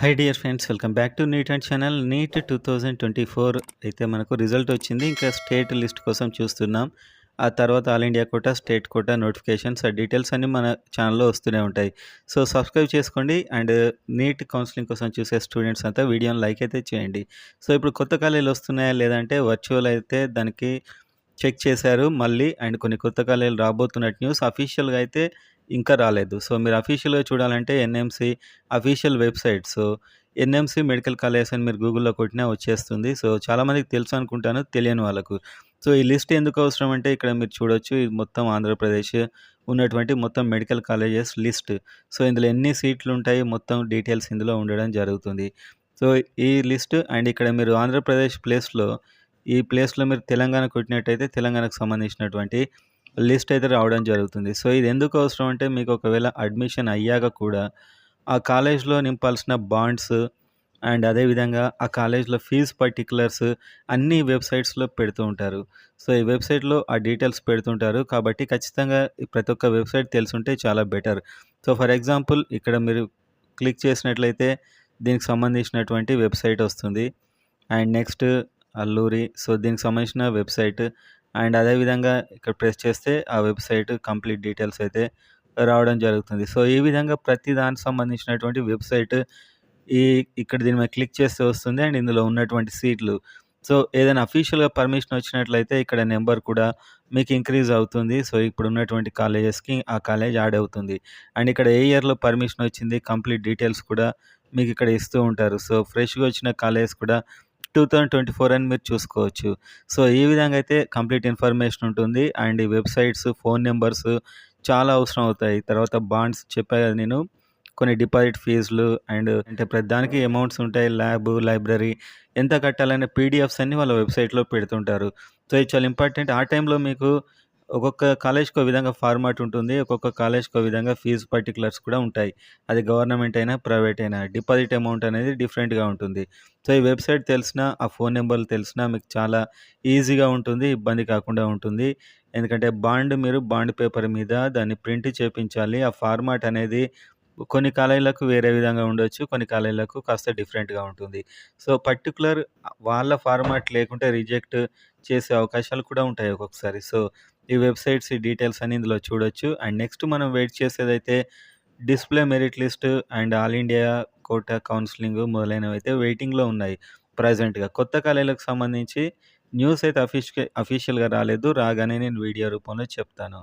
Hi dear friends, welcome back to NEET and channel. NEET 2024 అయితే మనకు result వచ్చింది. ఇంకా స్టేట్ లిస్ట్ కోసం చూస్తున్నాం. ఆ తర్వాత all India quota, state quota notifications, ఆ డీటెయిల్స్ అన్నీ మన ఛానల్లో వస్తూనే ఉంటాయి. సో సబ్స్క్రైబ్ చేసుకోండి. అండ్ నీట్ కౌన్సిలింగ్ కోసం చూసే స్టూడెంట్స్ అంతా వీడియోని లైక్ అయితే చేయండి. సో ఇప్పుడు కొత్త కాలేజీలు వస్తున్నాయా లేదంటే వర్చువల్ అయితే దానికి చెక్ చేశారు మళ్ళీ. అండ్ కొన్ని కొత్త కాలేజీలు రాబోతున్నట్టు న్యూస్. అఫీషియల్‌గా అయితే ఇంకా రాలేదు. సో మీరు అఫీషియల్‌గా చూడాలంటే NMC official website. So NMC medical colleges అని మీరు గూగుల్‌లో కొట్టినా వచ్చేస్తుంది. సో చాలామందికి తెలుసు అనుకుంటాను, తెలియని వాళ్ళకు. సో ఈ లిస్ట్ ఎందుకు అవసరం అంటే ఇక్కడ మీరు చూడొచ్చు. ఇది మొత్తం ఆంధ్రప్రదేశ్ ఉన్నటువంటి మొత్తం మెడికల్ కాలేజెస్ లిస్ట్. సో ఇందులో ఎన్ని సీట్లు ఉంటాయి, మొత్తం డీటెయిల్స్ ఇందులో ఉండడం జరుగుతుంది. సో ఈ లిస్ట్ అండ్ ఇక్కడ మీరు ఆంధ్రప్రదేశ్ ప్లేస్‌లో ఈ ప్లేస్‌లో మీరు తెలంగాణ కొట్టినట్టయితే తెలంగాణకు సంబంధించినటువంటి లిస్ట్ అయితే రావడం జరుగుతుంది. సో ఇది ఎందుకు అవసరం అంటే మీకు ఒకవేళ అడ్మిషన్ అయ్యాక కూడా ఆ కాలేజ్‌లో నింపాల్సిన బాండ్స్ అండ్ అదేవిధంగా ఆ కాలేజ్‌లో ఫీజ్ పర్టిక్యులర్స్ అన్నీ వెబ్‌సైట్స్‌లో పెడుతూ ఉంటారు. సో ఈ వెబ్‌సైట్‌లో ఆ డీటెయిల్స్ పెడుతుంటారు. కాబట్టి ఖచ్చితంగా ఈ ప్రతి ఒక్క వెబ్‌సైట్ తెలిసుంటే చాలా బెటర్. సో ఫర్ ఎగ్జాంపుల్ ఇక్కడ మీరు క్లిక్ చేసినట్లయితే దీనికి సంబంధించినటువంటి వెబ్‌సైట్ వస్తుంది. And next Alluri. సో దీనికి సంబంధించిన వెబ్‌సైట్ అండ్ అదేవిధంగా ఇక్కడ ప్రెస్ చేస్తే ఆ వెబ్‌సైట్ కంప్లీట్ డీటెయిల్స్ అయితే రావడం జరుగుతుంది. సో ఈ విధంగా ప్రతి దానికి సంబంధించినటువంటి వెబ్‌సైట్ ఈ ఇక్కడ దీని మీద క్లిక్ చేస్తే వస్తుంది. అండ్ ఇందులో ఉన్నటువంటి సీట్లు. సో ఏదైనా అఫీషియల్‌గా పర్మిషన్ వచ్చినట్లయితే ఇక్కడ నంబర్ కూడా మీకు ఇంక్రీజ్ అవుతుంది. సో ఇప్పుడున్నటువంటి కాలేజెస్‌కి ఆ కాలేజ్ యాడ్ అవుతుంది. అండ్ ఇక్కడ ఏ ఇయర్‌లో పర్మిషన్ వచ్చింది, కంప్లీట్ డీటెయిల్స్ కూడా మీకు ఇక్కడ ఇస్తూ ఉంటారు. సో ఫ్రెష్‌గా వచ్చిన కాలేజెస్ కూడా 2024 అని మీరు చూసుకోవచ్చు. సో ఈ విధంగా అయితే కంప్లీట్ ఇన్ఫర్మేషన్ ఉంటుంది. అండ్ ఈ వెబ్‌సైట్స్, ఫోన్ నంబర్స్ చాలా అవసరం అవుతాయి. తర్వాత బాండ్స్ చెప్పా కదా నేను. కొన్ని డిపాజిట్ ఫీజులు అండ్ అంటే ప్రతిదానికి అమౌంట్స్ ఉంటాయి. ల్యాబ్, లైబ్రరీ ఎంత కట్టాలనే పీడిఎఫ్స్ అన్నీ వాళ్ళ వెబ్‌సైట్‌లో పెడుతుంటారు. సో ఇది చాలా ఇంపార్టెంట్. ఆ టైంలో మీకు ఒక్కొక్క కాలేజ్‌కో విధంగా ఫార్మాట్ ఉంటుంది. ఒక్కొక్క కాలేజ్‌కో విధంగా ఫీజ్ పర్టిక్యులర్స్ కూడా ఉంటాయి. అది గవర్నమెంట్ అయినా, ప్రైవేట్ అయినా. డిపాజిట్ అమౌంట్ అనేది డిఫరెంట్‌గా ఉంటుంది. సో ఈ వెబ్‌సైట్ తెలిసినా, ఆ ఫోన్ నంబర్లు తెలిసినా మీకు చాలా ఈజీగా ఉంటుంది. ఇబ్బంది కాకుండా ఉంటుంది. ఎందుకంటే మీరు బాండ్ పేపర్ మీద దాన్ని ప్రింట్ చేపించాలి. ఆ ఫార్మాట్ అనేది కొన్ని కాలేజీలకు వేరే విధంగా ఉండొచ్చు. కొన్ని కాలేజీలకు కాస్త డిఫరెంట్‌గా ఉంటుంది. సో పర్టిక్యులర్ వాళ్ళ ఫార్మాట్ లేకుంటే రిజెక్ట్ చేసే అవకాశాలు కూడా ఉంటాయి ఒక్కొక్కసారి. సో ఈ వెబ్‌సైట్స్, ఈ డీటెయిల్స్ అన్నీ ఇందులో చూడొచ్చు. అండ్ నెక్స్ట్ మనం వెయిట్ చేసేదైతే display merit list and all India quota counselling మొదలైనవైతే వెయిటింగ్‌లో ఉన్నాయి ప్రెజెంట్‌గా. కొత్త కాలేజీలకు సంబంధించి న్యూస్ అయితే అఫీషియల్‌గా రాలేదు. రాగానే నేను వీడియో రూపంలో చెప్తాను.